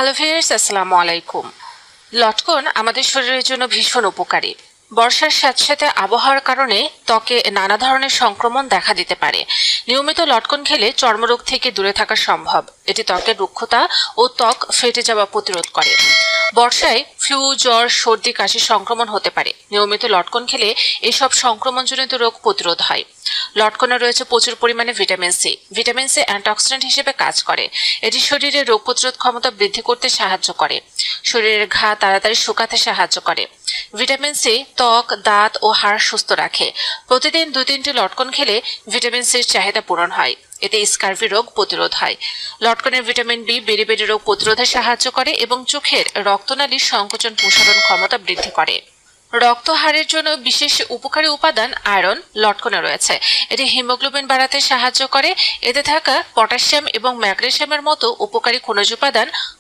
Hello viewers, আসসালামু আলাইকুম। লটকন আমাদের শরীরের জন্য ভীষণ উপকারী। বর্ষার সাথে সাথে আবহাওয়ার কারণে ত্বকে নানা ধরনের সংক্রমণ দেখা দিতে পারে। নিয়মিত লটকন খেলে চর্মরোগ থেকে দূরে থাকা সম্ভব। এটি ত্বকের রুক্ষতা ও ত্বক ফেটে যাওয়া প্রতিরোধ করে। বর্ষায় ফ্লু, জ্বর, সর্দি, কাশি সংক্রমণ হতে পারে। নিয়মিত লটকন খেলে এসব সংক্রমণজনিত রোগ প্রতিরোধ হয়। লটকনে রয়েছে প্রচুর পরিমাণে vitamin C. Vitamin C antioxidant হিসেবে কাজ করে। এটি শরীরের রোগ প্রতিরোধ ক্ষমতা বৃদ্ধি করতে সাহায্য করে। শরীরের ঘা তাড়াতাড়ি শুকাতে সাহায্য করে। ভিটামিন সি ত্বক, দাঁত ও হাড় সুস্থ রাখে। প্রতিদিন 2-3টি লটকন খেলে ভিটামিন সির চাহিদা পূরণ হয়। এতে স্কার্ভি রোগ প্রতিরোধ হয়। লটকনের ভিটামিন বি বেরি রোগ প্রতিরোধে সাহায্য করে এবং চোখের রক্তনালীর সংকোচন প্রসারণ ক্ষমতা বৃদ্ধি করে। রক্তহারের জন্য বিশেষ উপকারী উপাদান আয়রন লটকনে রয়েছে। এটি হিমোগ্লোবিন বাড়াতে সাহায্য করে। এতে থাকা পটাশিয়াম এবং ম্যাগনেসিয়ামের মতো উপকারী খনিজ উপাদান